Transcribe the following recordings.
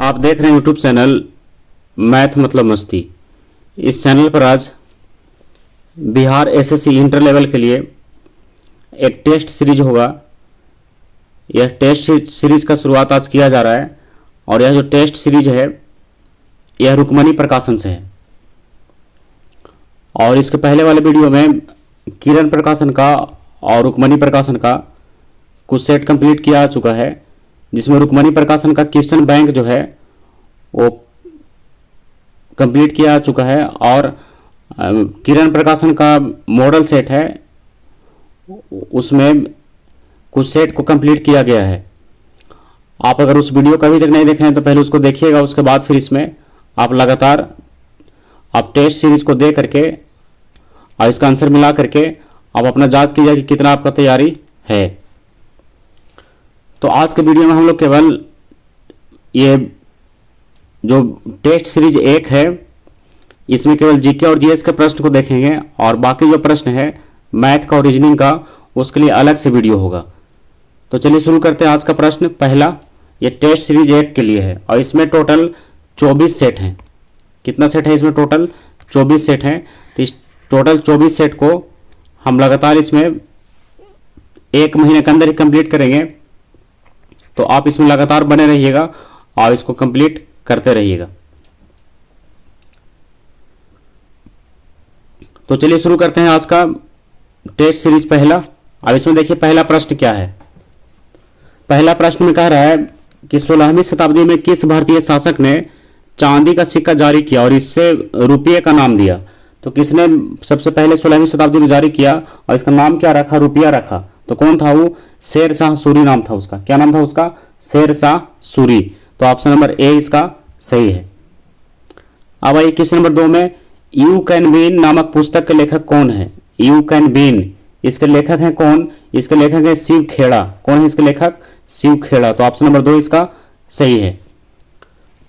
आप देख रहे हैं यूट्यूब चैनल मैथ मतलब मस्ती। इस चैनल पर आज बिहार एसएससी इंटर लेवल के लिए एक टेस्ट सीरीज होगा। यह टेस्ट सीरीज का शुरुआत आज किया जा रहा है और यह जो टेस्ट सीरीज है यह रुक्मणी प्रकाशन से है। और इसके पहले वाले वीडियो में किरण प्रकाशन का और रुक्मणी प्रकाशन का कुछ सेट कंप्लीट किया जा चुका है, जिसमें रुक्मणी प्रकाशन का क्वेश्चन बैंक जो है वो कंप्लीट किया जा चुका है और किरण प्रकाशन का मॉडल सेट है उसमें कुछ सेट को कंप्लीट किया गया है। आप अगर उस वीडियो को अभी तक नहीं देखे हैं तो पहले उसको देखिएगा, उसके बाद फिर इसमें आप लगातार आप टेस्ट सीरीज को दे करके और इसका आंसर मिला करके आप अपना जांच कीजिए कि कितना आपका तैयारी है। तो आज के वीडियो में हम लोग केवल ये जो टेस्ट सीरीज 1 है इसमें केवल जीके और जीएस के प्रश्न को देखेंगे और बाकी जो प्रश्न है मैथ का और रीजनिंग का उसके लिए अलग से वीडियो होगा। तो चलिए शुरू करते हैं। आज का प्रश्न पहला ये टेस्ट सीरीज 1 के लिए है और इसमें टोटल 24 सेट हैं। कितना सेट है इसमें? टोटल 24 सेट हैं। तो इस टोटल 24 सेट को हम लगातार इसमें 1 महीने के अंदर ही कंप्लीट करेंगे। तो आप इसमें लगातार बने रहिएगा और इसको कंप्लीट करते रहिएगा। तो चलिए शुरू करते हैं आज का टेस्ट सीरीज पहला। अब इसमें देखिए पहला प्रश्न क्या है। पहला प्रश्न में कह रहा है कि 16वीं शताब्दी में किस भारतीय शासक ने चांदी का सिक्का जारी किया और इससे रुपये का नाम दिया? तो किसने सबसे पहले 16वीं शताब्दी में जारी किया और इसका नाम क्या रखा? रुपया रखा। तो कौन था वो? शेर शाह सूरी नाम था उसका। क्या नाम था उसका? शेर शाह सूरी। तो ऑप्शन नंबर ए इसका सही है। अब आइए क्वेश्चन नंबर 2 में यू कैन विन नामक पुस्तक के लेखक कौन है? यू कैन विन इसके लेखक हैं कौन? इसके लेखक है शिव खेड़ा। कौन है इसके लेखक? शिव खेड़ा। तो ऑप्शन नंबर 2 इसका सही है।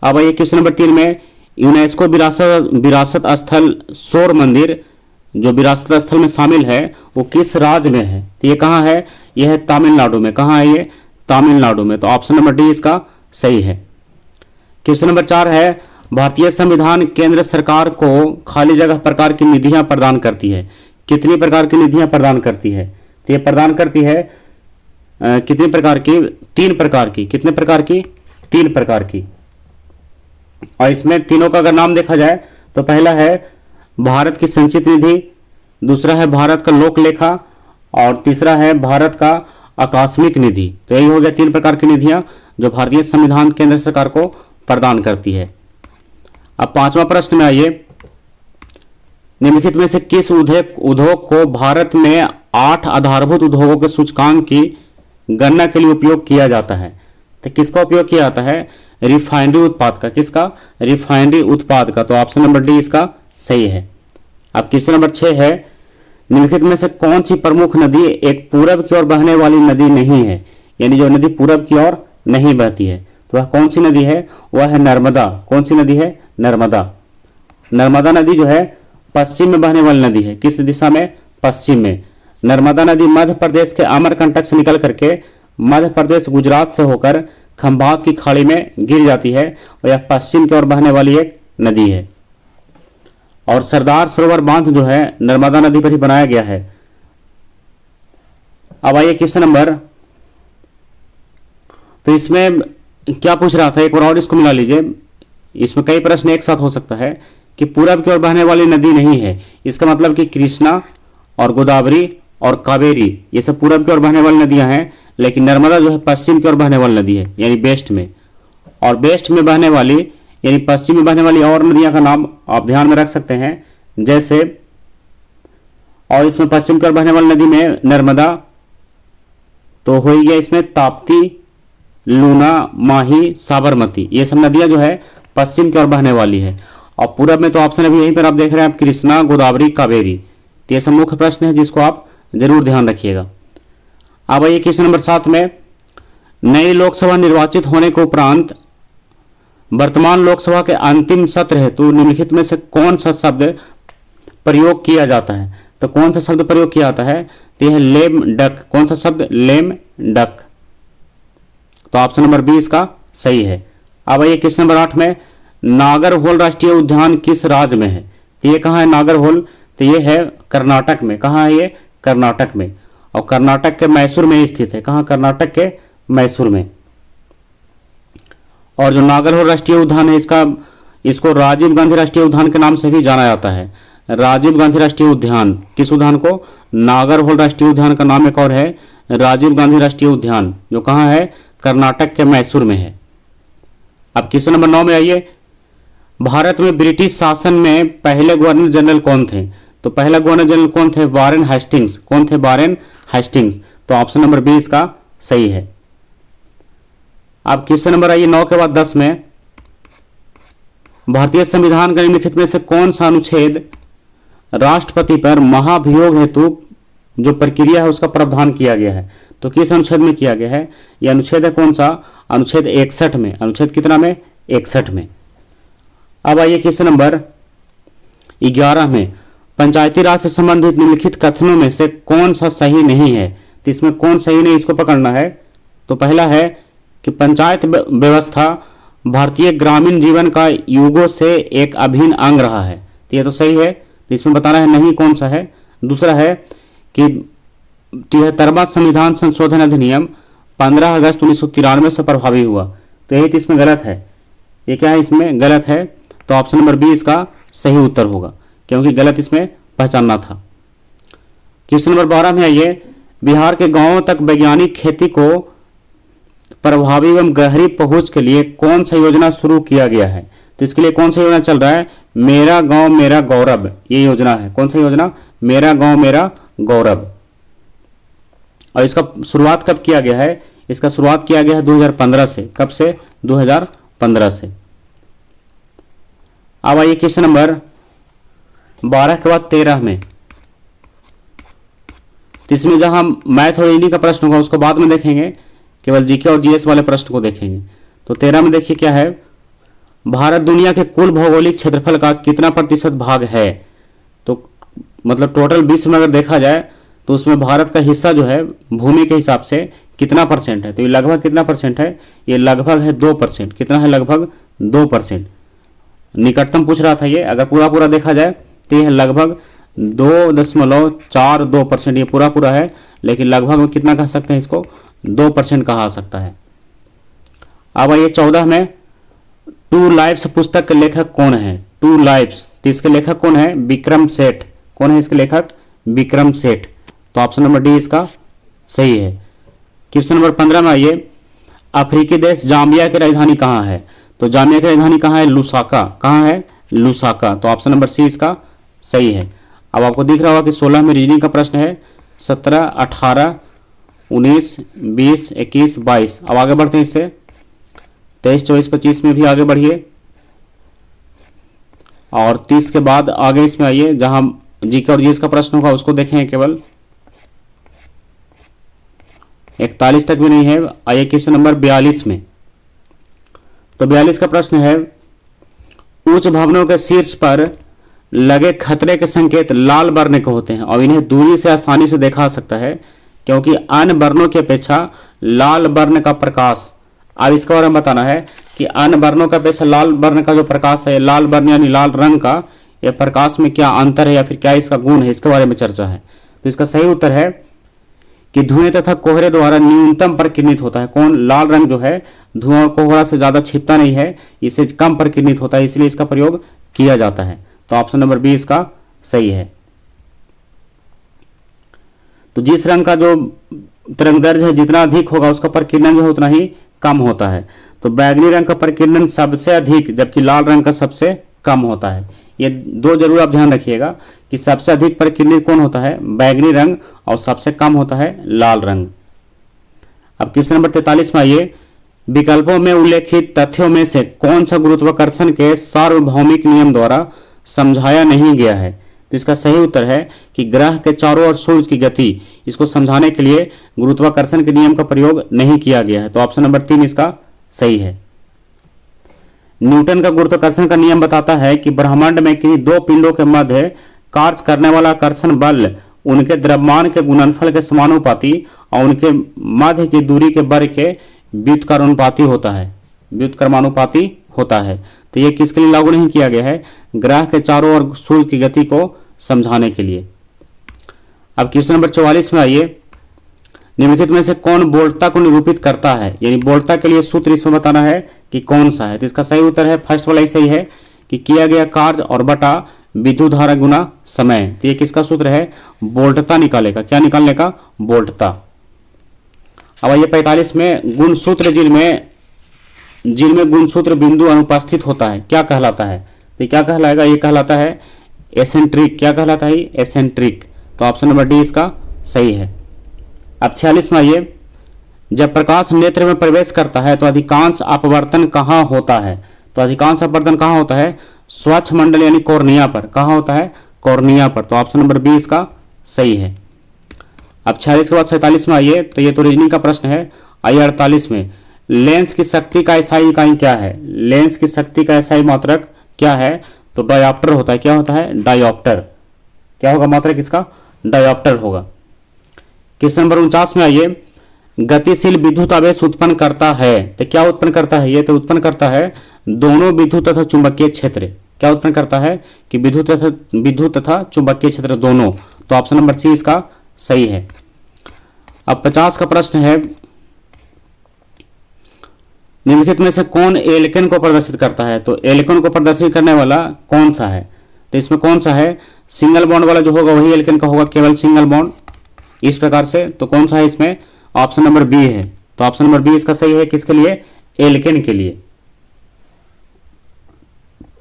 अब आइए क्वेश्चन नंबर 3 में यूनेस्को विरासत स्थल शोर मंदिर जो विरासत स्थल में शामिल है वो किस राज्य में है? तो ये कहाँ है? यह है तमिलनाडु में। कहाँ है ये? तमिलनाडु में। तो ऑप्शन नंबर डी इसका सही है। क्वेश्चन नंबर 4 है भारतीय संविधान केंद्र सरकार को खाली जगह प्रकार की निधियां प्रदान करती है। कितनी प्रकार की निधियां प्रदान करती है? तो ये प्रदान करती है कितनी प्रकार की? 3 प्रकार की। कितने प्रकार की? 3 प्रकार की। और इसमें तीनों का अगर नाम देखा जाए तो पहला है भारत की संचित निधि, दूसरा है भारत का लोक लेखा और तीसरा है भारत का आकस्मिक निधि। तो यही हो गया 3 प्रकार की निधियां जो भारतीय संविधान केंद्र सरकार को प्रदान करती है। अब 5वां प्रश्न में आइए, निम्नलिखित में से किस उद्योग को भारत में 8 आधारभूत उद्योगों के सूचकांक की गणना के लिए उपयोग किया जाता है? तो किसका उपयोग किया जाता है? रिफाइनरी उत्पाद का। किसका? रिफाइनरी उत्पाद का। तो ऑप्शन नंबर डी इसका सही है। अब क्वेश्चन नंबर 6 है निम्नलिखित में से कौन सी प्रमुख नदी एक पूरब की ओर बहने वाली नदी नहीं है? यानी जो नदी पूरब की ओर नहीं बहती है तो वह कौन सी नदी है? वह है नर्मदा। कौन सी नदी है? नर्मदा। नर्मदा नदी जो है पश्चिम में बहने वाली नदी है। किस दिशा में? पश्चिम में। नर्मदा नदी मध्य प्रदेश के अमरकंटक से निकल करके मध्य प्रदेश गुजरात से होकर खंभात की खाड़ी में गिर जाती है और यह पश्चिम की ओर बहने वाली एक नदी है। और सरदार सरोवर बांध जो है नर्मदा नदी पर ही बनाया गया है। अब आइए क्वेश्चन नंबर, तो इसमें क्या पूछ रहा था एक बार और इसको मिला लीजिए। इसमें कई प्रश्न एक साथ हो सकता है कि पूरब की ओर बहने वाली नदी नहीं है, इसका मतलब कि कृष्णा और गोदावरी और कावेरी ये सब पूरब की ओर बहने वाली नदियां हैं, लेकिन नर्मदा जो है पश्चिम की ओर बहने वाली नदी है यानी वेस्ट में। और वेस्ट में बहने वाली यानी पश्चिम में बहने वाली और नदियां का नाम आप ध्यान में रख सकते हैं जैसे, और इसमें पश्चिम की ओर बहने वाली नदी में नर्मदा तो हो गया, इसमें ताप्ती, लूना, माही, साबरमती ये सब नदियां जो है पश्चिम की ओर बहने वाली है। और पूरब में तो ऑप्शन अभी यहीं पर आप देख रहे हैं आप कृष्णा, गोदावरी, कावेरी। तो ये सब मुख्य प्रश्न है जिसको आप जरूर ध्यान रखिएगा। अब आइए क्वेश्चन नंबर 7 में नई लोकसभा निर्वाचित होने के उपरांत वर्तमान लोकसभा के अंतिम सत्र हेतु निम्नलिखित में से कौन सा शब्द प्रयोग किया जाता है? तो कौन सा शब्द प्रयोग किया जाता है? तो यह लेम डक। कौन सा शब्द? Lame duck. तो ऑप्शन नंबर बी इसका सही है। अब आइए क्वेश्चन नंबर 8 में, नागरहोल राष्ट्रीय उद्यान किस राज्य में है? तो ये कहाँ है नागरहोल? तो ये है कर्नाटक में। कहाँ है ये? कर्नाटक में। और कर्नाटक के मैसूर में स्थित है। कहाँ? कर्नाटक के मैसूर में। और जो नागरहोल राष्ट्रीय उद्यान है इसको राजीव गांधी राष्ट्रीय उद्यान के नाम से भी जाना जाता है। राजीव गांधी राष्ट्रीय उद्यान, किस उद्यान को? नागरहोल राष्ट्रीय उद्यान का नाम एक और है राजीव गांधी राष्ट्रीय उद्यान, जो कहाँ है? कर्नाटक के मैसूर में है। अब क्वेश्चन नंबर 9 में आइए, भारत में ब्रिटिश शासन में पहले गवर्नर जनरल कौन थे? तो पहला गवर्नर जनरल कौन थे? Warren Hastings. कौन थे? Warren Hastings. तो ऑप्शन नंबर बी इसका सही है। अब क्वेश्चन नंबर आइए 9 के बाद 10 में, भारतीय संविधान का निम्नलिखित में से कौन सा अनुच्छेद राष्ट्रपति पर महाभियोग हेतु जो प्रक्रिया है उसका प्रावधान किया गया है? तो किस अनुच्छेद में किया गया है? यह अनुच्छेद है कौन सा? अनुच्छेद 61 में। अनुच्छेद कितना में? 61 में। अब आइए क्वेश्चन नंबर 11 में, पंचायती राज से संबंधित निम्नलिखित कथनों में से कौन सा सही नहीं है? तो इसमें कौन सही नहीं, इसको पकड़ना है। तो पहला है कि पंचायत व्यवस्था भारतीय ग्रामीण जीवन का युगों से एक अभिन्न अंग रहा है। तो ये तो सही है, तो इसमें बताना है नहीं कौन सा है। दूसरा है कि 73वां संविधान संशोधन अधिनियम 15 अगस्त 1993 से प्रभावी हुआ। तो यही तो इसमें गलत है। ये क्या है? इसमें गलत है। तो ऑप्शन नंबर बी इसका सही उत्तर होगा, क्योंकि गलत इसमें पहचानना था। क्वेश्चन नंबर 12 में आइए, बिहार के गांवों तक वैज्ञानिक खेती को प्रभावी एवं गहरी पहुंच के लिए कौन सा योजना शुरू किया गया है? तो इसके लिए कौन सा योजना चल रहा है? मेरा गांव मेरा गौरव, ये योजना है। कौन सा योजना? मेरा गांव मेरा गौरव। और इसका शुरुआत कब किया गया है? इसका शुरुआत किया गया है 2015 से। कब से? 2015 से। अब आइए क्वेश्चन नंबर 12 के बाद 13 में, इसमें जहां मैथ और हिंदी का प्रश्न होगा उसको बाद में देखेंगे, केवल जीके और जीएस वाले प्रश्न को देखेंगे। तो 13 में देखिए क्या है, भारत दुनिया के कुल भौगोलिक क्षेत्रफल का कितना प्रतिशत भाग है? तो मतलब टोटल विश्व में अगर देखा जाए तो उसमें भारत का हिस्सा जो है भूमि के हिसाब से कितना परसेंट है? तो ये लगभग कितना परसेंट है? ये लगभग है 2%। कितना है? लगभग 2%। निकटतम पूछ रहा था ये, अगर पूरा पूरा देखा जाए तो ये लगभग 2.42%। ये पूरा पूरा है, लेकिन लगभग में कितना कह सकते हैं इसको? 2% कहा सकता है। अब आइए 14 में, टू लाइफ्स पुस्तक के लेखक कौन है? टू लाइफ्स, तो इसके लेखक कौन है? विक्रम सेठ। कौन है इसके लेखक? विक्रम सेठ। तो ऑप्शन नंबर डी इसका सही है। क्वेश्चन नंबर 15 में आइए, अफ्रीकी देश जाम्बिया की राजधानी कहाँ है? तो जाम्बिया की राजधानी कहाँ है? लुसाका। कहाँ है? लुसाका। तो ऑप्शन नंबर सी इसका सही है। अब आपको दिख रहा होगा कि 16 में रीजनिंग का प्रश्न है, 17, 18, 19, 20, 21, 22। अब आगे बढ़ते हैं इससे, 23, 24, 25 में भी आगे बढ़िए और 30 के बाद आगे इसमें आइए, जहां जीके और जीएस का प्रश्न होगा उसको देखें केवल। 41 तक भी नहीं है। आइए क्वेश्चन नंबर 42 में, तो 42 का प्रश्न है, उच्च भवनों के शीर्ष पर लगे खतरे के संकेत लाल वर्ण के होते हैं और इन्हें दूरी से आसानी से देखा जा सकता है क्योंकि अन्य वर्णों की अपेक्षा लाल वर्ण का प्रकाश, अब इसके बारे में बताना है कि अन्य वर्णों का अपेक्षा लाल वर्ण का जो प्रकाश है, लाल वर्ण यानी लाल रंग का, यह प्रकाश में क्या अंतर है या फिर क्या इसका गुण है, इसके बारे में चर्चा है। तो इसका सही उत्तर है कि धुएं तथा कोहरे द्वारा न्यूनतम प्रकिरणित होता है। कौन? लाल रंग जो है धुआं और कोहरा से ज्यादा छिपता नहीं है, इससे कम प्रकिरणित होता है, इसलिए इसका प्रयोग किया जाता है। तो ऑप्शन नंबर बी इसका सही है। तो जिस रंग का जो तरंगदैर्घ्य है जितना अधिक होगा उसका प्रकीर्णन जो है उतना ही कम होता है। तो बैगनी रंग का प्रकीर्णन सबसे अधिक जबकि लाल रंग का सबसे कम होता है। ये दो जरूर आप ध्यान रखिएगा कि सबसे अधिक प्रकीर्णित कौन होता है? बैगनी रंग, और सबसे कम होता है लाल रंग। अब क्वेश्चन नंबर 43 में आइए, विकल्पों में उल्लेखित तथ्यों में से कौन सा गुरुत्वाकर्षण के सार्वभौमिक नियम द्वारा समझाया नहीं गया है? तो इसका सही उत्तर है कि ग्रह के चारों ओर सूर्य की गति, इसको समझाने के लिए गुरुत्वाकर्षण के नियम का प्रयोग नहीं किया गया है। तो ऑप्शन नंबर 3 इसका सही है। न्यूटन का गुरुत्वाकर्षण का नियम बताता है कि ब्रह्मांड में किसी दो पिंडों के मध्य कार्य करने वाला आकर्षण बल उनके द्रव्यमान के गुणनफल के समानुपाती और उनके मध्य की दूरी के वर्ग के व्युत्क्रमानुपाती होता है। व्युत्क्रमानुपाती होता है। तो ये किसके लिए लागू नहीं किया गया है? ग्रह के चारों ओर सूर्य की गति को समझाने के लिए। अब क्वेश्चन नंबर 44 में आइए, निम्नलिखित में से कौन बोल्टता को निरूपित करता है? यानी बोल्टता के लिए सूत्र इसमें बताना है कि कौन सा है। तो इसका सही उत्तर है फर्स्ट वाला ही सही है कि किया गया कार्य और बटा विद्युत धारा गुना समय। तो ये किसका सूत्र है? बोल्टता निकालेगा। क्या निकालने का? बोल्टता। अब आइए 45 में, गुणसूत्र जिनमें गुणसूत्र बिंदु अनुपस्थित होता है क्या कहलाता है? तो क्या कहलाएगा? ये कहलाता है एसेंट्रिक। क्या कहलाता है? एसेंट्रिक। तो ऑप्शन नंबर डी इसका सही है। अब 46 में आइए, जब प्रकाश नेत्र में प्रवेश करता है तो अधिकांश अपवर्तन कहाँ होता है? तो अधिकांश अपवर्तन कहाँ होता है? स्वच्छ मंडल यानी कॉर्निया पर। कहाँ होता है? कॉर्निया पर। तो ऑप्शन नंबर बी इसका सही है। अब 46 के बाद 47 में आइए, तो ये तो रीजनिंग का प्रश्न है। आइए 48 में, लेंस की शक्ति का एसआई इकाई क्या है? लेंस की शक्ति का एसआई मात्रक क्या है? तो डायोप्टर होता है। क्या होता है? डायोप्टर। क्या होगा मात्रक इसका? डायोप्टर होगा। क्वेश्चन नंबर 49 में आइए, गतिशील विद्युत आवेश उत्पन्न करता है। तो क्या उत्पन्न करता है? ये तो उत्पन्न करता है दोनों विद्युत तथा चुंबकीय क्षेत्र। क्या उत्पन्न करता है? कि विद्युत तथा चुंबकीय क्षेत्र दोनों। तो ऑप्शन नंबर सी इसका सही है। अब 50 का प्रश्न है, निम्नलिखित में से कौन एल्केन को प्रदर्शित करता है? तो एल्केन को प्रदर्शित करने वाला कौन सा है? तो इसमें कौन सा है? सिंगल बॉन्ड वाला जो होगा वही एल्केन का होगा, केवल सिंगल बॉन्ड इस प्रकार से। तो कौन सा है इसमें? ऑप्शन नंबर बी है। तो ऑप्शन नंबर बी इसका सही है। किसके लिए? एल्केन के लिए।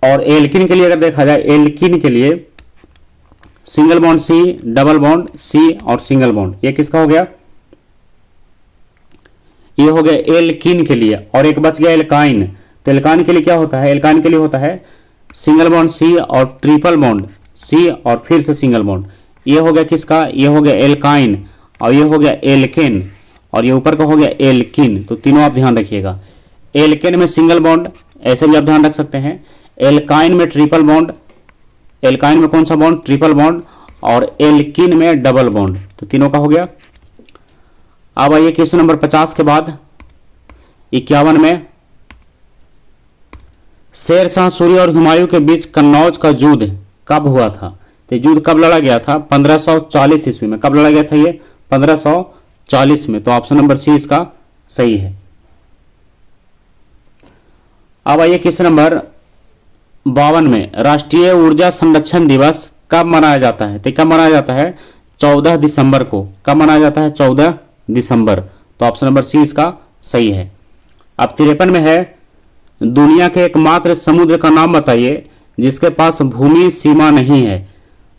और एल्किन के लिए अगर देखा जाए, एल्किन के लिए single bond C, double bond C और सिंगल बॉन्ड, ये किसका हो गया? ये हो गया एल्किन के लिए। और एक बच गया एल्काइन। तो एल्काइन के लिए क्या होता है? एल्काइन के लिए होता है सिंगल बॉन्ड सी और ट्रिपल बॉन्ड सी और फिर से सिंगल बॉन्ड। ये हो गया किसका? ये हो गया एल्काइन। और ये हो गया एल्केन। और ये ऊपर का हो गया एल्किन। तो तीनों आप ध्यान रखिएगा। एल्केन में सिंगल बॉन्ड, ऐसे भी आप ध्यान रख सकते हैं। एल्काइन में ट्रिपल बॉन्ड, एल्काइन में कौन सा बॉन्ड? Triple bond. और एल्किन में डबल बॉन्ड। तो तीनों का हो गया। अब आइए क्वेश्चन नंबर 50 के बाद 51 में, शेर शाह सूरी और हुमायूं के बीच कन्नौज का युद्ध कब हुआ था? तो युद्ध कब लड़ा गया था? 1540 ईस्वी में। कब लड़ा गया था ये? 1540 में। तो ऑप्शन नंबर सी इसका सही है। अब आइए क्वेश्चन नंबर 52 में, राष्ट्रीय ऊर्जा संरक्षण दिवस कब मनाया जाता है? तो कब मनाया जाता है? 14 दिसंबर को। कब मनाया जाता है? 14 दिसंबर। तो ऑप्शन नंबर सी इसका सही है। अब 53 में है, दुनिया के एकमात्र समुद्र का नाम बताइए जिसके पास भूमि सीमा नहीं है।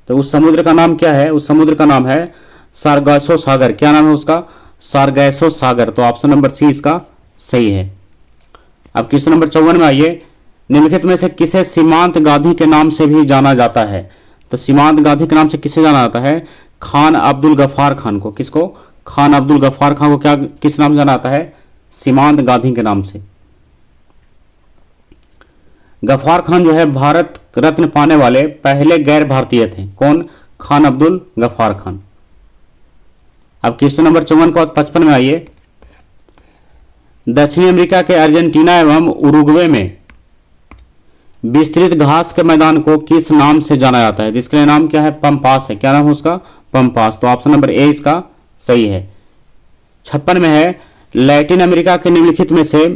तो उस समुद्र का नाम क्या है? उस समुद्र का नाम है सारगासो सागर। क्या नाम है उसका? सारगासो सागर। तो ऑप्शन नंबर सी इसका सही है। अब क्वेश्चन नंबर 54 में आइए, निम्नलिखित में से किसे सीमांत गांधी के नाम से भी जाना जाता है? तो सीमांत गांधी के नाम से किसे जाना जाता है? खान अब्दुल गफ्फार खान को। किसको? खान अब्दुल गफ्फार खान को क्या किस नाम से जाना जाता है? सीमांत गांधी के नाम से। गफ्फार खान जो है भारत रत्न पाने वाले पहले गैर भारतीय थे। कौन? खान अब्दुल गफ्फार खान। अब क्वेश्चन नंबर 54 को 55 में आइए, दक्षिणी अमेरिका के अर्जेंटीना एवं उरुग्वे में विस्तृत घास के मैदान को किस नाम से जाना जाता है? जिसका नाम क्या है? पंपास है। क्या नाम है उसका? पंपास। तो ऑप्शन नंबर ए इसका सही है। 56 में है, लैटिन अमेरिका के निम्नलिखित में से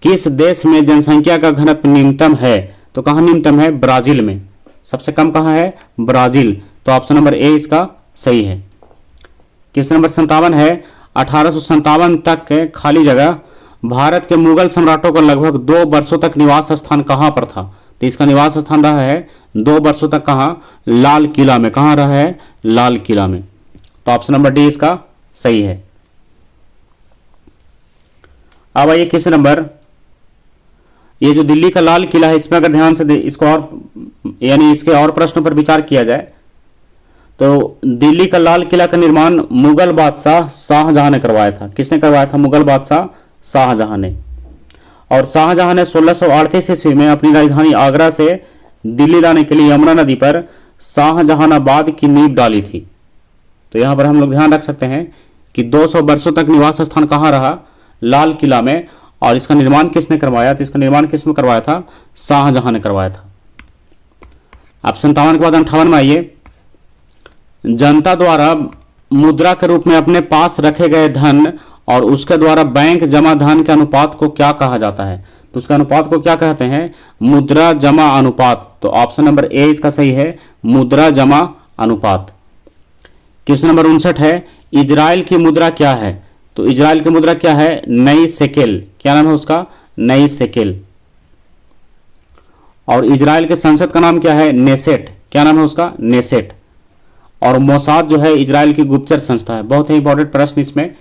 किस देश में जनसंख्या का घनत्व न्यूनतम है? तो कहां न्यूनतम है? ब्राजील में। सबसे कम कहां है? ब्राजील। तो ऑप्शन नंबर ए इसका सही है। क्वेश्चन नंबर 57 है, 1857 तक के खाली जगह भारत के मुगल सम्राटों का लगभग 2 वर्षों तक निवास स्थान कहां पर था? तो इसका निवास स्थान रहा है 2 वर्षों तक कहां? लाल किला में। कहां रहा है? लाल किला में। तो ऑप्शन नंबर डी इसका सही है। अब आइए क्वेश्चन नंबर, ये जो दिल्ली का लाल किला है, इसमें अगर ध्यान से इसको और यानी इसके और प्रश्नों पर विचार किया जाए तो दिल्ली का लाल किला का निर्माण मुगल बादशाह शाहजहां ने करवाया था। किसने करवाया था? मुगल बादशाह शाहजहां ने। और शाहजहां ने 1638 ईस्वी में अपनी राजधानी आगरा से दिल्ली लाने के लिए यमुना नदी पर शाहजहानाबाद की नींव डाली थी। तो यहां पर हम लोग ध्यान रख सकते हैं कि 200 वर्षों तक निवास स्थान कहां रहा? लाल किला में। और इसका निर्माण किसने करवाया? तो इसका निर्माण किसने करवाया था? शाहजहां ने करवाया था। अब 57 के बाद 58 में आइए, जनता द्वारा मुद्रा के रूप में अपने पास रखे गए धन और उसके द्वारा बैंक जमा धन के अनुपात को क्या कहा जाता है? तो उसके अनुपात को क्या कहते हैं? मुद्रा जमा अनुपात। तो ऑप्शन नंबर ए इसका सही है, मुद्रा जमा अनुपात। क्वेश्चन नंबर 59 है, इजराइल की मुद्रा क्या है? तो इजराइल की मुद्रा क्या है? नई शेकेल। क्या नाम है उसका? नई शेकेल। और इजराइल के संसद का नाम क्या है? नेसेट। क्या नाम है उसका? नेसेट। और मोसाद जो है इजराइल की गुप्तचर संस्था है। बहुत ही इंपॉर्टेंट प्रश्न इसमें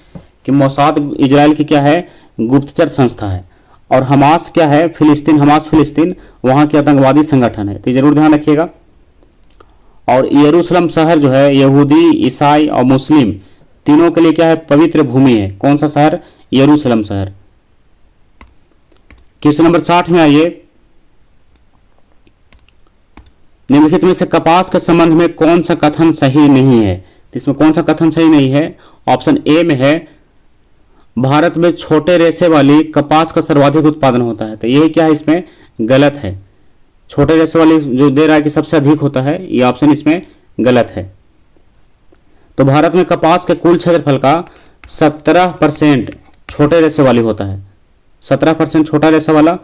कि मोसाद इजराइल की क्या है? गुप्तचर संस्था है। और हमास क्या है? फिलिस्तीन। हमास फिलिस्तीन वहां की आतंकवादी संगठन है, तो जरूर ध्यान रखिएगा। और यरूशलेम शहर जो है यहूदी, ईसाई और मुस्लिम तीनों के लिए क्या है? पवित्र भूमि है। कौन सा शहर? यरूशलेम शहर। क्वेश्चन नंबर 60 में आइए, निम्नलिखित में से कपास के संबंध में कौन सा कथन सही नहीं है? तो इसमें कौन सा कथन सही नहीं है? ऑप्शन ए में है, भारत में छोटे रेशे वाली कपास का सर्वाधिक उत्पादन होता है। तो ये क्या है? इसमें गलत है। छोटे रेशे वाली जो दे रहा है कि सबसे अधिक होता है, ये ऑप्शन इसमें गलत है। तो भारत में कपास के कुल क्षेत्रफल का 17% छोटे रेशे वाली होता है। 17% छोटा रेशा वाला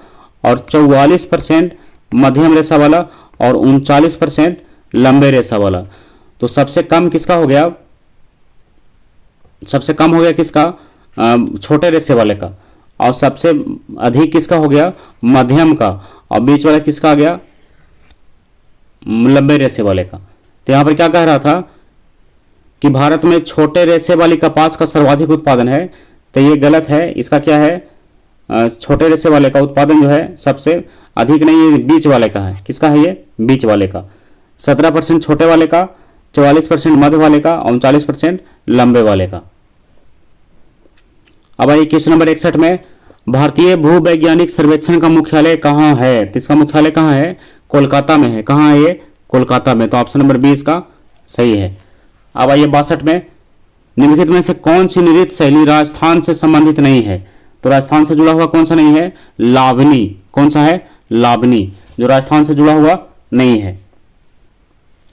और 44% मध्यम रेशा वाला और 39% लंबे रेशा वाला। तो सबसे कम किसका हो गया? सबसे कम हो गया किसका? छोटे रेशे वाले का। और सबसे अधिक किसका हो गया? मध्यम का। और बीच वाला किसका आ गया? लंबे रेशे वाले का। तो यहां पर क्या कह रहा था कि भारत में छोटे रेशे वाली कपास का सर्वाधिक उत्पादन है, तो ये गलत है। इसका क्या है? छोटे रेशे वाले का उत्पादन जो है सबसे अधिक नहीं, ये बीच वाले का है। किसका है ये? बीच वाले का। 17% छोटे वाले का, 44% मध्य वाले का और 39% लंबे वाले का। अब आइए क्वेश्चन नंबर 61 में, भारतीय भूवैज्ञानिक सर्वेक्षण का मुख्यालय कहाँ है? तो इसका मुख्यालय कहाँ है? कोलकाता में है। कहाँ है ये? कोलकाता में। तो ऑप्शन नंबर 20 का सही है। अब आइए 62 में, निम्नलिखित में से कौन सी नृत्य शैली राजस्थान से संबंधित नहीं है? तो राजस्थान से जुड़ा हुआ कौन सा नहीं है? लावनी। कौन सा है? लावनी, जो राजस्थान से जुड़ा हुआ नहीं है।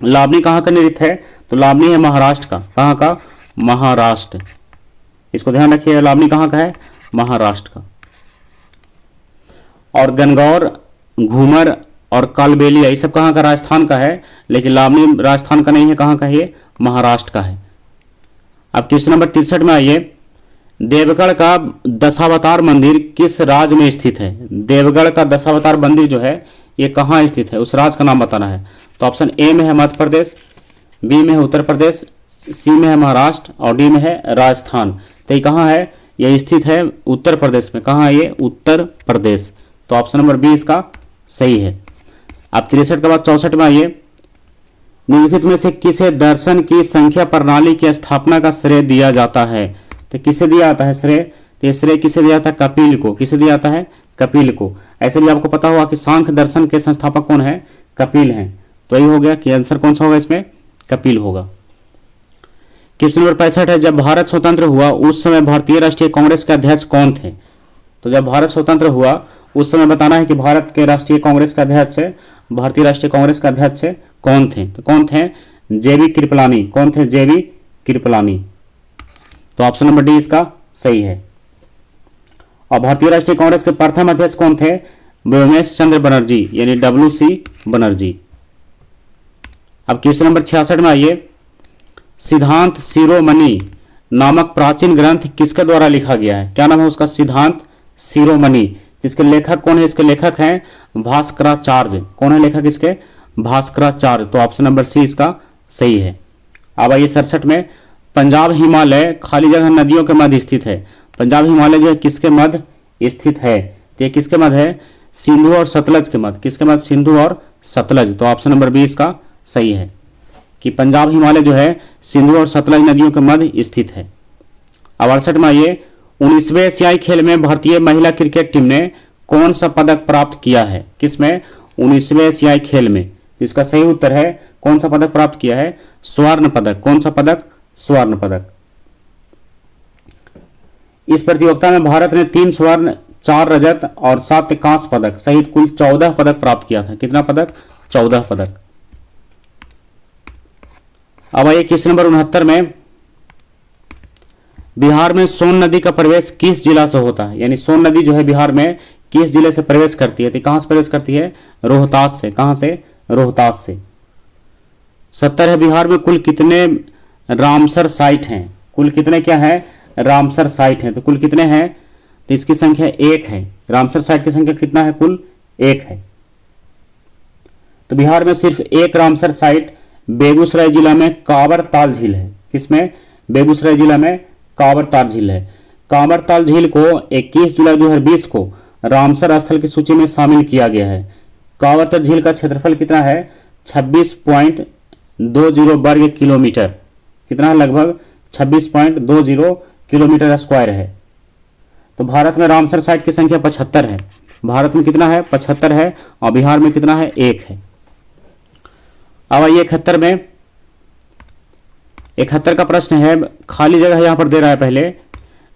लावनी कहाँ का नृत्य है? तो लावनी है महाराष्ट्र का। कहाँ का? महाराष्ट्र। इसको ध्यान रखिए, लावनी कहाँ का है? महाराष्ट्र का। और गणगौर, घूमर और कालबेलिया ये सब कहाँ का? राजस्थान का है। लेकिन लावनी राजस्थान का नहीं है। कहाँ का है ये? महाराष्ट्र का है। अब क्वेश्चन नंबर 63 में आइए, देवगढ़ का दशावतार मंदिर किस राज्य में स्थित है? देवगढ़ का दशावतार मंदिर जो है ये कहाँ स्थित है? उस राज्य का नाम बताना है। तो ऑप्शन ए में है मध्य प्रदेश, बी में है उत्तर प्रदेश, सी में है महाराष्ट्र और डी में है राजस्थान। तो ये कहाँ है? ये स्थित है उत्तर प्रदेश में। कहाँ है ये? उत्तर प्रदेश। तो ऑप्शन नंबर बी इसका सही है। अब 63 के बाद 64 में आइए, निम्नलिखित में से किसे दर्शन की संख्या प्रणाली की स्थापना का श्रेय दिया जाता है? तो किसे दिया जाता है श्रेय? तो श्रेय किसे दिया जाता है? कपिल को। किसे दिया जाता है? कपिल को। ऐसे भी आपको पता होगा कि सांख्य दर्शन के संस्थापक कौन है? कपिल हैं। तो यही हो गया कि आंसर कौन सा होगा इसमें? कपिल होगा। क्वेश्चन नंबर 65 है, जब भारत स्वतंत्र हुआ उस समय भारतीय राष्ट्रीय कांग्रेस के अध्यक्ष कौन थे? तो जब भारत स्वतंत्र हुआ उस समय बताना है कि भारत के राष्ट्रीय कांग्रेस का अध्यक्ष, भारतीय राष्ट्रीय कांग्रेस का अध्यक्ष कौन थे? तो कौन थे? जेबी कृपलानी। कौन थे? जेबी कृपलानी। तो ऑप्शन नंबर डी इसका सही है। और भारतीय राष्ट्रीय कांग्रेस के प्रथम अध्यक्ष कौन थे? व्योमेश चंद्र बनर्जी यानी WC बनर्जी। अब क्वेश्चन नंबर 66 में आइए, सिद्धांत शिरोमणि नामक प्राचीन ग्रंथ किसके द्वारा लिखा गया है? क्या नाम है उसका? सिद्धांत शिरोमणि। इसके लेखक कौन है? इसके लेखक हैं भास्कराचार्य। कौन है लेखक इसके? भास्कराचार्य। तो ऑप्शन नंबर सी इसका सही है। अब आइए 67 में, पंजाब हिमालय खाली जगह नदियों के मध्य स्थित है। पंजाब हिमालय जो है किसके मध्य स्थित है? तो ये किसके मध्य है? सिंधु और सतलज के मध्य। किसके मध्य? सिंधु और सतलज। तो ऑप्शन नंबर बी इसका सही है कि पंजाब हिमालय जो है सिंधु और सतलज नदियों के मध्य स्थित है। अब 68 में आइए, 19वें एशियाई खेल में भारतीय महिला क्रिकेट टीम ने कौन सा पदक प्राप्त किया है? किसमें? 19वें एशियाई खेल में। तो इसका सही उत्तर है कौन सा पदक प्राप्त किया है? स्वर्ण पदक। कौन सा पदक? स्वर्ण पदक। इस प्रतियोगिता में भारत ने 3 स्वर्ण, 4 रजत और 7 कांस्य पदक सहित कुल 14 पदक प्राप्त किया था। कितना पदक? 14 पदक। अब आइए क्वेश्चन नंबर 69 में, बिहार में सोन नदी का प्रवेश किस जिला से होता है? यानी सोन नदी जो है बिहार में किस जिले से प्रवेश करती है? तो कहां से प्रवेश करती है? रोहतास से। कहां से? रोहतास से। 70 है, बिहार में कुल कितने रामसर साइट हैं? कुल कितने क्या है? रामसर साइट हैं। तो कुल कितने हैं? तो इसकी संख्या 1 है। रामसर साइट की संख्या कितना है? कुल 1 है। तो बिहार में सिर्फ एक रामसर साइट बेगूसराय जिला में कांवर ताल झील है। किसमें? बेगूसराय जिला में कांवर ताल झील है। कांवर ताल झील को 21 जुलाई 2020 को रामसर स्थल की सूची में शामिल किया गया है। कांवर ताल झील का क्षेत्रफल कितना है? 26.20 वर्ग किलोमीटर। कितना है? लगभग 26.20 किलोमीटर स्क्वायर है। तो भारत में रामसर साइट की संख्या 75 है। भारत में कितना है? 75 है। और बिहार में कितना है? 1 है। अब आइए 71 में, 71 का प्रश्न है, खाली जगह यहां पर दे रहा है पहले,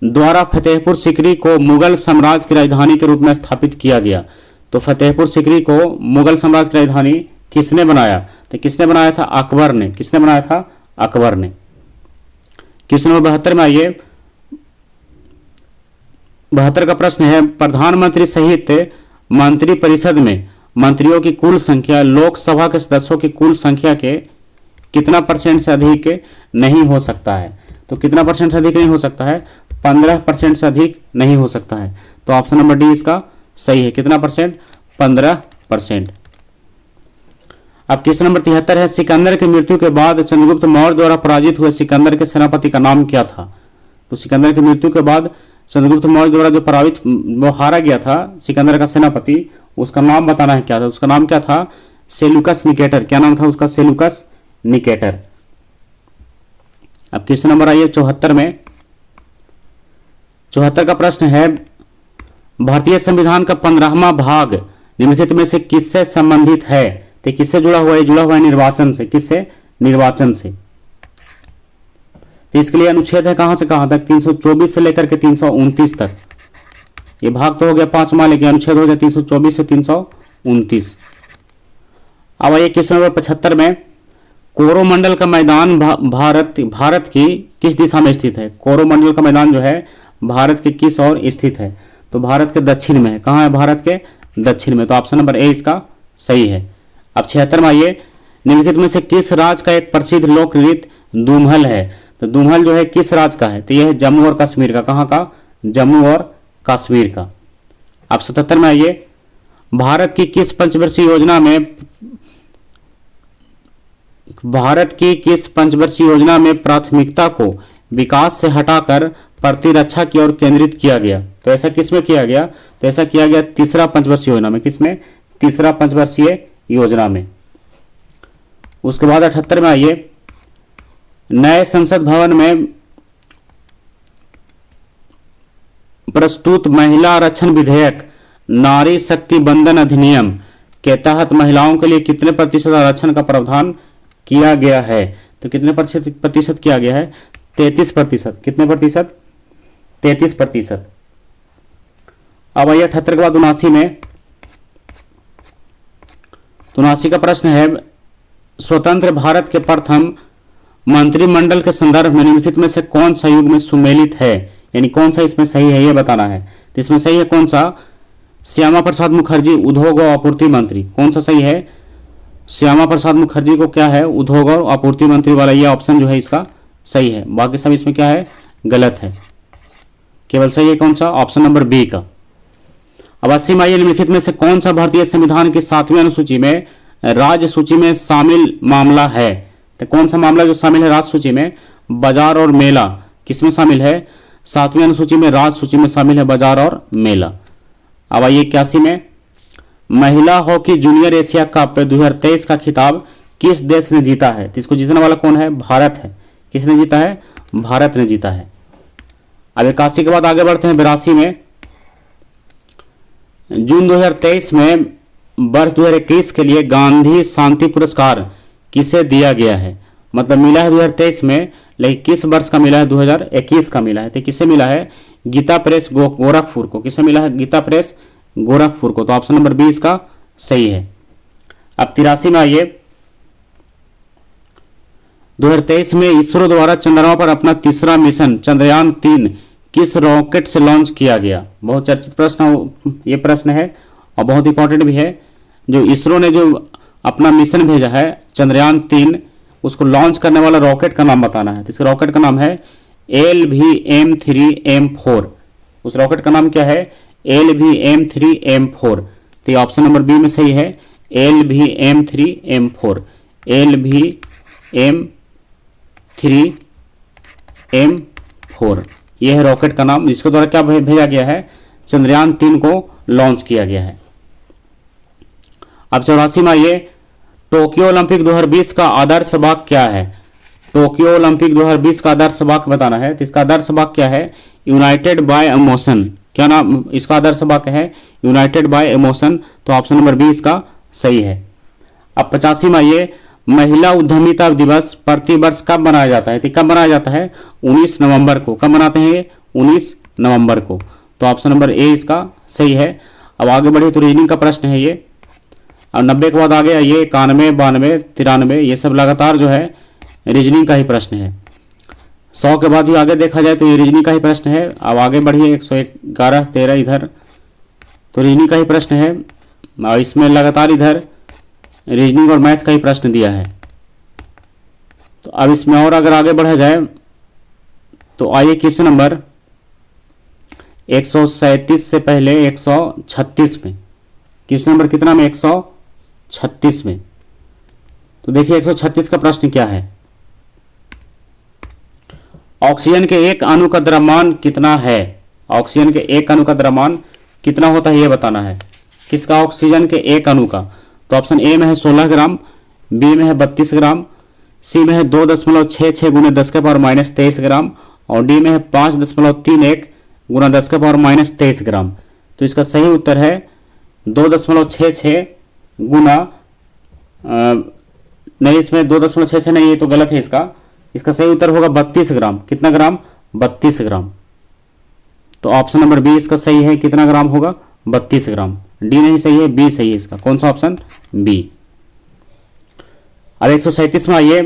द्वारा फतेहपुर सीकरी को मुगल साम्राज्य की राजधानी के रूप में स्थापित किया गया। तो फतेहपुर सीकरी को मुगल साम्राज्य की राजधानी किसने बनाया? तो किसने बनाया था? अकबर ने। किसने बनाया था? अकबर ने। क्वेश्चन नंबर 72 में आइए, 72 का प्रश्न है, प्रधानमंत्री सहित मंत्री परिषद में मंत्रियों की कुल संख्या लोकसभा के सदस्यों की कुल संख्या के कितना % से अधिक नहीं हो सकता है? तो कितना % से अधिक नहीं हो सकता है? 15% से अधिक नहीं हो सकता है। तो ऑप्शन नंबर डी इसका सही है। कितना %? 15%। अब क्वेश्चन नंबर 73 है, सिकंदर की मृत्यु के बाद चंद्रगुप्त मौर्य द्वारा पराजित हुए सिकंदर के सेनापति का नाम क्या था? तो सिकंदर की मृत्यु के बाद चंद्रगुप्त मौर्य द्वारा जो पराजित वो हारा गया था सिकंदर का सेनापति, उसका नाम बताना है क्या था? उसका नाम क्या था? Seleucus Nicator. क्या नाम था उसका? Seleucus Nicator. अब क्वेश्चन नंबर आइए 74 में, 74 का प्रश्न है, भारतीय संविधान का 15वां भाग निम्नलिखित में से किससे संबंधित है? तो किससे जुड़ा हुआ है? जुड़ा हुआ है निर्वाचन से। किससे? निर्वाचन से। तो इसके लिए अनुच्छेद है कहां से कहां तक? 324 से लेकर के 329 तक। ये भाग तो हो गया 5वां, लेकिन अनुच्छेद हो गया 324 से 329। अब आइए क्वेश्चन नंबर 75 में, कोरोमंडल का मैदान भारत की किस दिशा में स्थित है? कोरोमंडल का मैदान जो है भारत के किस ओर स्थित है? तो भारत के दक्षिण में है। कहां है? भारत के दक्षिण में। तो ऑप्शन नंबर ए इसका सही है। अब 76 में आइए, निम्नलिखित में से किस राज्य का एक प्रसिद्ध लोक नृत्य धूमहल है? तो धूमहल जो है किस राज्य का है? तो यह है जम्मू और कश्मीर का। कहां का? जम्मू और कश्मीर का। अब 77 में आइए, भारत की किस पंचवर्षीय योजना में प्राथमिकता को विकास से हटाकर प्रतिरक्षा की ओर केंद्रित किया गया? तो ऐसा किसमें किया गया? तो ऐसा किया गया तीसरा पंचवर्षीय योजना में। किसमें? तीसरा पंचवर्षीय योजना में। उसके बाद 78 में आइए, नए संसद भवन में प्रस्तुत महिला आरक्षण विधेयक नारी शक्ति बंधन अधिनियम के तहत महिलाओं के लिए कितने % आरक्षण का प्रावधान किया गया है? तो कितने प्रतिशत किया गया है? 33%। कितने %? 33%। अब आइए 78 के बाद 79 में, 79 का प्रश्न है, स्वतंत्र भारत के प्रथम मंत्रिमंडल के संदर्भ में निम्नलिखित में से कौन सा युग में सुमेलित है? यानी कौन सा इसमें सही है ये बताना है। तो इसमें सही है कौन सा? श्यामा प्रसाद मुखर्जी उद्योग और आपूर्ति मंत्री। कौन सा सही है? श्यामा प्रसाद मुखर्जी को क्या है? उद्योग और आपूर्ति मंत्री वाला ये ऑप्शन जो है इसका सही है। बाकी सब इसमें क्या है? गलत है। केवल सही है कौन सा? ऑप्शन नंबर बी का। अब 80 में आइए, निम्नलिखित में से कौन सा भारतीय संविधान की 7वीं अनुसूची में राज्य सूची में शामिल मामला है? तो कौन सा मामला जो शामिल है राज्य सूची में? बाजार और मेला। किसमें शामिल है? 7वीं अनुसूची में राज्य सूची में शामिल है बाजार और मेला। अब आइए 81 में, महिला हॉकी जूनियर एशिया कप 2023 का खिताब किस देश ने जीता है? तो इसको जीतने वाला कौन है? भारत है। किसने जीता है? भारत ने जीता है। अब 81 के बाद आगे बढ़ते हैं 82 में, जून 2023 में वर्ष 2021 के लिए गांधी शांति पुरस्कार किसे दिया गया है? मतलब मिला है 2023 में लेकिन किस वर्ष का मिला है? 2021 का मिला है। तो किसे मिला है? गीता प्रेस गोरखपुर को। किसे मिला है? गीता प्रेस गोरखपुर को। तो ऑप्शन नंबर 20 इसका सही है। अब 83 में आइए, 2023 में इसरो द्वारा चंद्रमा पर अपना तीसरा मिशन चंद्रयान 3 किस रॉकेट से लॉन्च किया गया? बहुत चर्चित प्रश्न ये प्रश्न है और बहुत इंपॉर्टेंट भी है। जो इसरो ने जो अपना मिशन भेजा है चंद्रयान 3, उसको लॉन्च करने वाला रॉकेट का नाम बताना है। तो इस रॉकेट का नाम है LVM-3M4। उस रॉकेट का नाम क्या है? LVM-3M4। तो ऑप्शन नंबर बी में सही है, LVM-3M4। LVM-3M4 यह है रॉकेट का नाम, जिसके द्वारा क्या भेजा गया है? चंद्रयान 3 को लॉन्च किया गया है। अब 84 में आइए, टोक्यो ओलंपिक 2020 का आदर्श वाक्य क्या है? टोक्यो ओलंपिक 2020 का आदर्श वाक्य बताना है। तो इसका आदर्श वाक्य क्या है? United bye emotion. क्या नाम इसका आदर्श वाक्य है? United bye emotion. तो ऑप्शन नंबर बी इसका सही है। अब 85 में आइए, महिला उद्यमिता दिवस प्रतिवर्ष कब मनाया जाता है? तो कब मनाया जाता है? 19 नवंबर को। कब मनाते हैं ये? 19 नवंबर को। तो ऑप्शन नंबर ए इसका सही है। अब आगे बढ़े तो रीजनिंग का प्रश्न है ये। अब 90 के बाद आ गया ये 91, 92, 93, ये सब लगातार जो है रीजनिंग का ही प्रश्न है। 100 के बाद भी आगे देखा जाए तो ये रीजनिंग का ही प्रश्न है। अब आगे बढ़िए 111, 13 इधर तो रीजनिंग का ही प्रश्न है और इसमें लगातार इधर रीजनिंग और मैथ का ही प्रश्न दिया है। तो अब इसमें और अगर आगे बढ़ा जाए तो आइए क्वेश्चन नंबर 137 से पहले 136 में, क्वेश्चन नंबर कितना में? 136 में। तो देखिए 136 का प्रश्न क्या है? ऑक्सीजन के एक अणु का द्रव्यमान कितना है? ऑक्सीजन के एक अणु का द्रव्यमान कितना होता है ये बताना है। किसका? ऑक्सीजन के एक अणु का। तो ऑप्शन ए में है 16 ग्राम, बी में है 32 ग्राम, सी में है 2.66 गुना 10 के पावर माइनस 23 ग्राम और डी में है 5.31 गुना 10 के पावर माइनस 23 ग्राम। तो इसका सही उत्तर है 2.66 गुना नहीं, इसमें 2.66 नहीं, ये तो गलत है। इसका सही उत्तर होगा 32 ग्राम। कितना ग्राम? 32 ग्राम। तो ऑप्शन नंबर बी इसका सही है। कितना ग्राम होगा? 32 ग्राम। डी नहीं सही है, बी सही है इसका। कौन सा ऑप्शन? बी। अब 137 में आइए,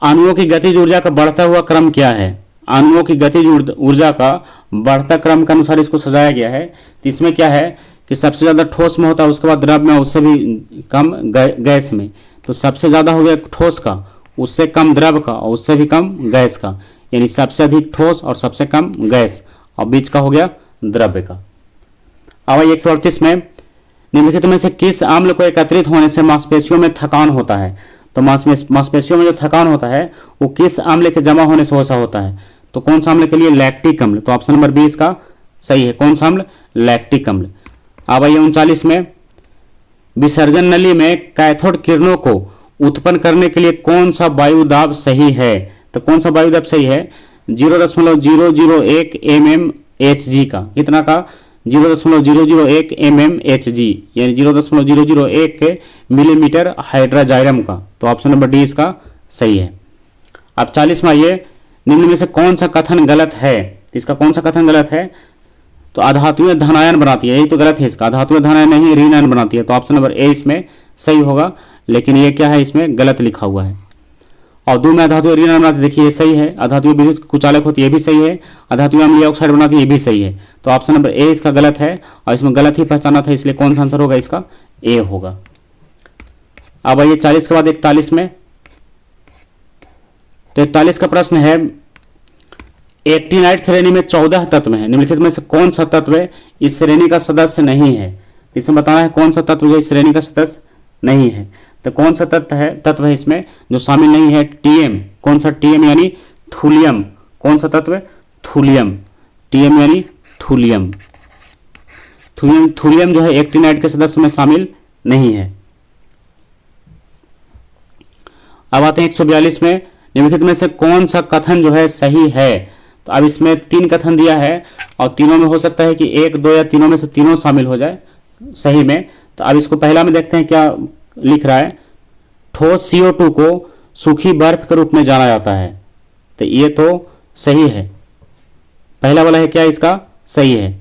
अणुओं की गतिज ऊर्जा का बढ़ता हुआ क्रम क्या है? अणुओं की गतिज ऊर्जा का बढ़ता क्रम के अनुसार इसको सजाया गया है। तो इसमें क्या है कि सबसे ज्यादा ठोस में होता है, उसके बाद द्रव में, उससे भी कम गैस में। तो सबसे ज्यादा हो गया ठोस का, उससे कम द्रव का और उससे भी कम गैस का, यानी सबसे अधिक ठोस और सबसे कम गैस और बीच का हो गया द्रव्य का। अब 138 में, निम्नलिखित में से किस अम्ल को एकत्रित होने से मांसपेशियों में थकान होता है? तो मांसपेशियों में जो थकान होता है वो किस अम्ल के जमा होने से ऐसा होता है? तो कौन सा अम्ल के लिए? लैक्टिक अम्ल। तो ऑप्शन नंबर बी इसका सही है। कौन सा अम्ल? लैक्टिक अम्ल। अब आइए 39 में, विसर्जन नली में कैथोड किरणों को उत्पन्न करने के लिए कौन सा वायुदाब सही है? तो कौन सा वायुदाब सही है? 0.001 mmHg का। कितना का? 0.001 mmHg, यानी 0.001 मिलीमीटर हाइड्राजाइरम का। तो ऑप्शन नंबर डी इसका सही है। अब 40 में आइए, निम्न में से कौन सा कथन गलत है? इसका कौन सा कथन गलत है? तो अधातुएं धनायन बनाती है, यही तो गलत है इसका। अधातुएं धनायन नहीं, ऋण आयन बनाती है। तो ऑप्शन नंबर ए इसमें सही होगा, लेकिन ये क्या है? इसमें गलत लिखा हुआ है। और दो में अधातुएं ऋण आयन बनाती है, देखिए ये सही है। अधातुएं विद्युत कुचालक होती है, ये भी सही है। अधातुएं अम्लीय ऑक्साइड बनाती है, ये भी सही है। तो ऑप्शन नंबर ए इसका गलत है और इसमें गलत ही पहचाना था, इसलिए कौन सा आंसर होगा? इसका ए होगा। अब आइए 40 के बाद 41 में, तो 41 का प्रश्न है, एक्टिनाइड श्रेणी में 14 तत्व हैं, निम्नलिखित में से कौन सा तत्व इस श्रेणी का सदस्य नहीं है? इसमें बताना है कौन सा तत्व जो इस श्रेणी का सदस्य नहीं है। तो कौन सा तत्व है इसमें जो शामिल नहीं है? टीएम। कौन सा? टीएम यानी थूलियम। कौन सा तत्व? थूलियम। टीएम यानी थूलियम। थूलियम जो है एक्टिनाइड के सदस्य में शामिल नहीं है। अब आते हैं 142 में, निम्नलिखित में से कौन सा कथन जो है सही है? तो अब इसमें 3 कथन दिया है और तीनों में हो सकता है कि 1, 2 या तीनों में से तीनों शामिल हो जाए सही में। तो अब इसको पहला में देखते हैं क्या लिख रहा है। ठोस CO2 को सूखी बर्फ के रूप में जाना जाता है। तो ये तो सही है, पहला वाला है क्या इसका सही है।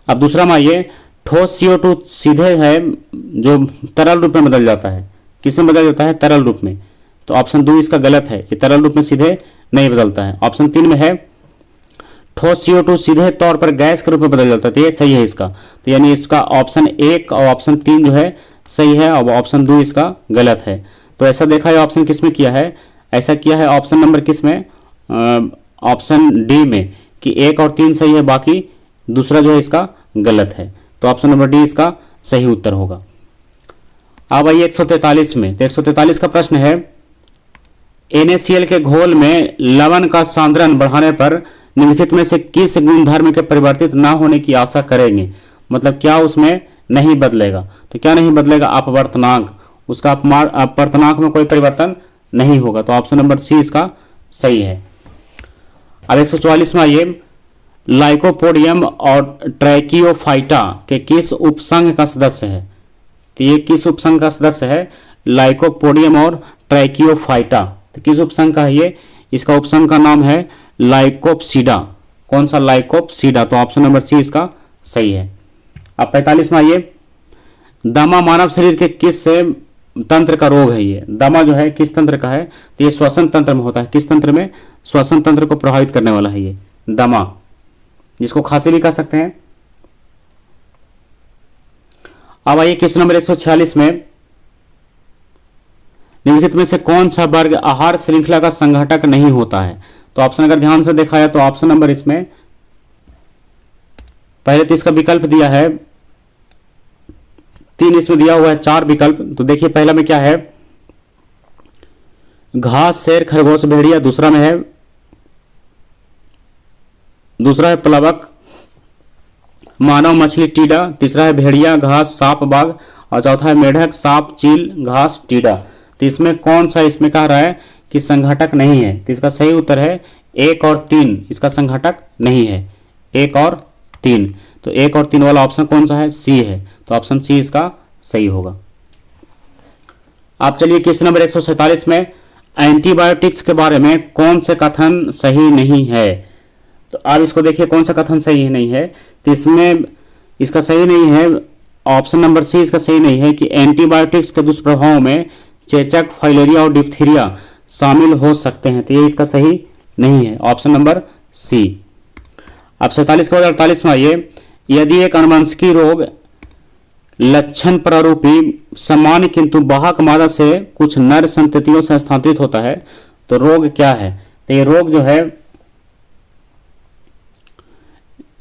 अब दूसरा मानिए ठोस CO2 सीधे है जो तरल रूप में बदल जाता है, किस में बदल जाता है तरल रूप में, तो ऑप्शन 2 इसका गलत है, ये तरल रूप में सीधे नहीं बदलता है। ऑप्शन 3 में है ठोस CO2 सीधे तौर पर गैस के रूप में बदल जाता है, तो ये सही है इसका। तो यानी इसका ऑप्शन 1 और ऑप्शन 3 जो है सही है और ऑप्शन 2 इसका गलत है। तो ऐसा देखा है ऑप्शन किस में किया है, ऐसा किया है ऑप्शन नंबर किस में, ऑप्शन डी में, कि 1 और 3 सही है, बाकी दूसरा जो है इसका गलत है। तो ऑप्शन नंबर डी इसका सही उत्तर होगा। अब आइए 143 में, तो 143 का प्रश्न है NaCl के घोल में लवण का सांद्रण बढ़ाने पर निम्नलिखित में से किस गुणधर्म के परिवर्तित ना होने की आशा करेंगे, मतलब क्या उसमें नहीं बदलेगा। तो क्या नहीं बदलेगा, अपवर्तनांक, उसका अपवर्तनांक में कोई परिवर्तन नहीं होगा। तो ऑप्शन नंबर सी इसका सही है। अब 144 में आइए लाइकोपोडियम और ट्रैकियोफाइटा के किस उपसंघ का सदस्य है। तो ये किस उपसंघ का सदस्य है, लाइकोपोडियम और ट्रैकियोफाइटा, तो किस उपसंघ का है ये, इसका उपसंघ का नाम है लाइकोप्सिडा। कौन सा, लाइकोप्सिडा। तो ऑप्शन नंबर सी इसका सही है। अब 45 में आइए दमा मानव शरीर के किस तंत्र का रोग है, ये दमा जो है किस तंत्र का है, तो ये श्वसन तंत्र में होता है। किस तंत्र में, श्वसन तंत्र को प्रभावित करने वाला है ये दमा, जिसको खांसी भी कह सकते हैं। अब आइए क्वेश्चन नंबर 146 में निम्नलिखित में से कौन सा वर्ग आहार श्रृंखला का संघटक नहीं होता है। तो ऑप्शन अगर ध्यान से देखा है तो ऑप्शन नंबर इसमें पहले तो इसका विकल्प दिया है 3, इसमें दिया हुआ है 4 विकल्प। तो देखिए पहला में क्या है, घास, शेर, खरगोश, भेड़िया। दूसरा में है प्लवक, मानव, मछली, टीडा। तीसरा है भेड़िया, घास, सांप, बाघ। और चौथा है मेढक, सांप, चील, घास, टीडा। तो इसमें कौन सा इसमें कह रहा है कि संघटक नहीं है। तो इसका सही उत्तर है 1 और 3, इसका संघटक नहीं है 1 और 3। तो 1 और 3 वाला ऑप्शन कौन सा है, सी है। तो ऑप्शन सी इसका सही होगा। आप चलिए क्वेश्चन नंबर 147 में एंटीबायोटिक्स के बारे में कौन से कथन सही नहीं है। तो आप इसको देखिए कौन सा कथन सही नहीं है। तो इसमें इसका सही नहीं है ऑप्शन नंबर सी इसका सही नहीं है कि एंटीबायोटिक्स के दुष्प्रभावों में चेचक, फाइलेरिया और डिप्थीरिया शामिल हो सकते हैं। तो ये इसका सही नहीं है, ऑप्शन नंबर सी। अब 47 के बाद 48 में आइए, यदि एक अनुवंशिकी रोग लक्षण प्रारूपी सामान्य किंतु वाहक मादा से कुछ नर संततियों से स्थानांतरित होता है तो रोग क्या है। तो ये रोग जो है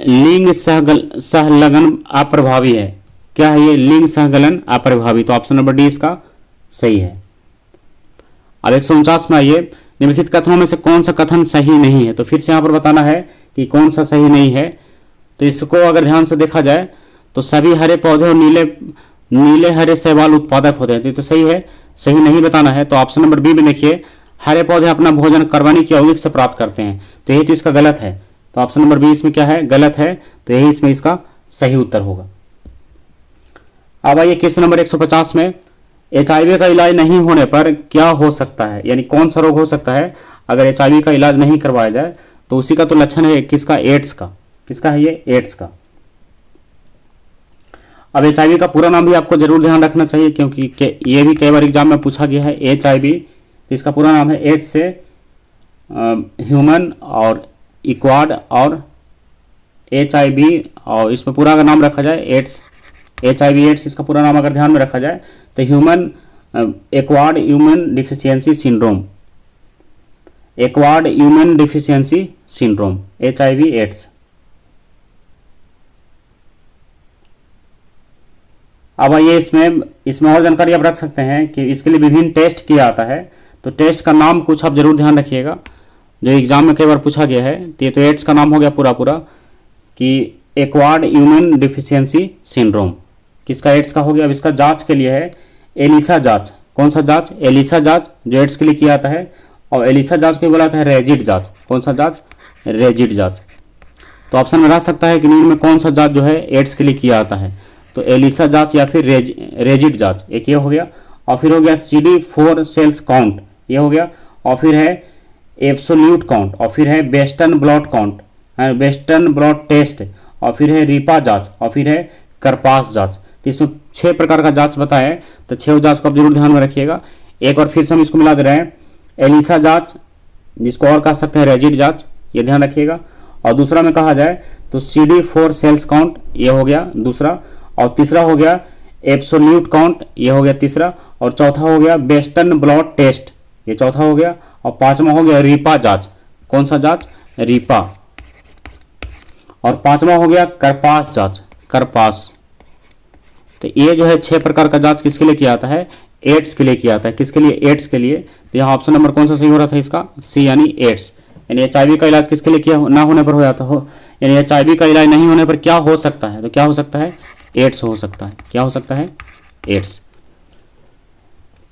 लिंग सहलगन अप्रभावी है। क्या है ये, लिंग सहगलन अप्रभावी। तो ऑप्शन नंबर डी इसका सही है। अब 149 में आइए, निम्नलिखित कथनों में से कौन सा कथन सही नहीं है। तो फिर से यहां पर बताना है कि कौन सा सही नहीं है। तो इसको अगर ध्यान से देखा जाए तो सभी हरे पौधे और नीले हरे शैवाल उत्पादक होते हैं। तो सही है, सही नहीं बताना है। तो ऑप्शन नंबर बी में देखिए हरे पौधे अपना भोजन कार्बनिक यौगिक से प्राप्त करते हैं। तो यही तो इसका गलत है। तो ऑप्शन नंबर बी इसमें क्या है, गलत है। तो यही इसमें इसका सही उत्तर होगा। अब आइए क्वेश्चन नंबर 150 में HIV का इलाज नहीं होने पर क्या हो सकता है, यानी कौन सा रोग हो सकता है अगर HIV का इलाज नहीं करवाया जाए। तो उसी का तो लक्षण है किसका, एड्स का। किसका है ये, एड्स का। अब HIV का पूरा नाम भी आपको जरूर ध्यान रखना चाहिए क्योंकि ये भी कई बार एग्जाम में पूछा गया है। HIV तो इसका पूरा नाम है एच से ह्यूमन और इक्वाड और HIV और इसमें पूरा अगर नाम रखा जाए एड्स, HIV एड्स इसका पूरा नाम अगर ध्यान में रखा जाए तो human acquired human deficiency syndrome, acquired human deficiency syndrome HIV AIDS. अब आइए इसमें और जानकारी आप रख सकते हैं कि इसके लिए विभिन्न टेस्ट किया जाता है। तो टेस्ट का नाम कुछ आप जरूर ध्यान रखिएगा जो एग्जाम में कई बार पूछा गया है। तो ये तो एड्स का नाम हो गया पूरा कि एक्वार्ड ह्यूमन डिफिशियंसी सिंड्रोम, किसका एड्स का हो गया। अब इसका जांच के लिए है एलिसा जांच। कौन सा जांच, एलिसा जांच जो एड्स के लिए किया जाता है। और एलिसा जांच को बोला जाता है रेजिड जांच। कौन सा जांच, रेजिड जांच। तो ऑप्शन में रह सकता है कि निम्न में कौन सा जांच जो है एड्स के लिए किया जाता है। तो एलिसा जांच या फिर रेजिड जांच, एक ये हो गया। और फिर हो गया CD4 सेल्स काउंट, ये हो गया। और फिर है एब्सोल्यूट काउंट, और फिर है western blot count, western blot test, और फिर है रीपा जांच, और फिर है करपास जांच। तो इसमें 6 प्रकार का जांच बताया है, तो 6 जांच को आप जरूर ध्यान में रखिएगा। एक बार फिर से हम इसको मिला दे रहे हैं, एलिसा जांच, जिसको और कह सकते हैं रेजिड जांच, ये ध्यान रखिएगा। और दूसरा में कहा जाए तो CD4 सेल्स काउंट, ये हो गया दूसरा। और तीसरा हो गया एब्सोल्यूट काउंट, ये हो गया तीसरा। और चौथा हो गया वेस्टर्न ब्लॉट टेस्ट, ये चौथा हो गया। और पांचवा हो गया रीपा जांच, कौन सा जांच? रीपा। और पांचवा हो गया करपास जांच, करपास। तो ये जो है 6 प्रकार का जांच किसके लिए किया जाता है? एड्स के लिए किया जाता है। किसके लिए? एड्स के लिए। तो यहाँ ऑप्शन नंबर कौन सा सही हो रहा था इसका? सी, यानी एड्स। यानी HIV का इलाज किसके लिए किया ना होने पर हो जाता हो, यानी HIV का इलाज नहीं होने पर क्या हो सकता है? तो क्या हो सकता है? एड्स हो सकता है। क्या हो सकता है? एड्स।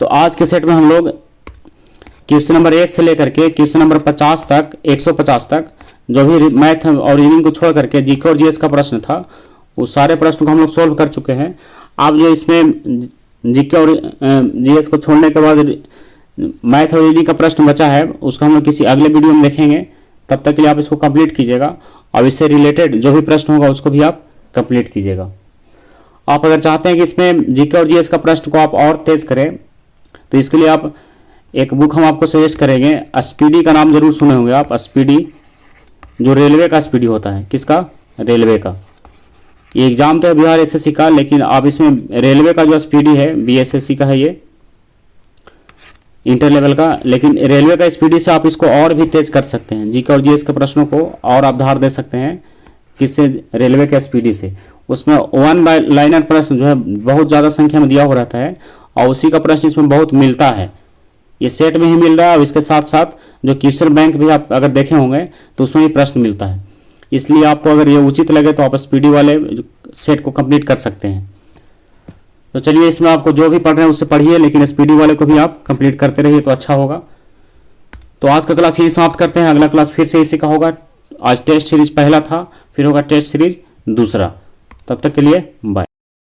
तो आज के सेट में हम लोग क्वेश्चन नंबर 1 से लेकर के क्वेश्चन नंबर 50 तक, 150 तक, जो भी मैथ और रीजनिंग को छोड़ करके जीके और जीएस का प्रश्न था, वो सारे प्रश्न को हम लोग सोल्व कर चुके हैं। आप जो इसमें जीके और जीएस को छोड़ने के बाद मैथ और रीजनिंग का प्रश्न बचा है, उसको हम लोग किसी अगले वीडियो में देखेंगे। तब तक के लिए आप इसको कंप्लीट कीजिएगा, और इससे रिलेटेड जो भी प्रश्न होगा उसको भी आप कंप्लीट कीजिएगा। आप अगर चाहते हैं कि इसमें जीके और जीएस का प्रश्न को आप और तेज करें, तो इसके लिए आप एक बुक हम आपको सजेस्ट करेंगे। स्पीडी का नाम जरूर सुने होंगे आप, स्पीडी, जो रेलवे का स्पीडी होता है। किसका? रेलवे का। ये एग्जाम तो है बिहार SSC का, लेकिन आप इसमें रेलवे का जो स्पीडी है, BSSC का है ये, इंटर लेवल का, लेकिन रेलवे का स्पीडी से आप इसको और भी तेज कर सकते हैं। जीके और जीएस के प्रश्नों को और आप धार दे सकते हैं किससे? रेलवे के स्पीडी से। उसमें 1 लाइनर प्रश्न जो है बहुत ज़्यादा संख्या में दिया हो रहता है, और उसी का प्रश्न इसमें बहुत मिलता है। ये सेट में ही मिल रहा है, और इसके साथ साथ जो क्वेश्चन बैंक भी आप अगर देखे होंगे तो उसमें भी प्रश्न मिलता है। इसलिए आपको अगर ये उचित लगे तो आप स्पीडी वाले सेट को कंप्लीट कर सकते हैं। तो चलिए, इसमें आपको जो भी पढ़ रहे हैं उससे पढ़िए, लेकिन स्पीडी वाले को भी आप कंप्लीट करते रहिए तो अच्छा होगा। तो आज का क्लास यही समाप्त करते हैं। अगला क्लास फिर से इसी का होगा। आज टेस्ट सीरीज पहला था, फिर होगा टेस्ट सीरीज दूसरा। तब तक के लिए बाय।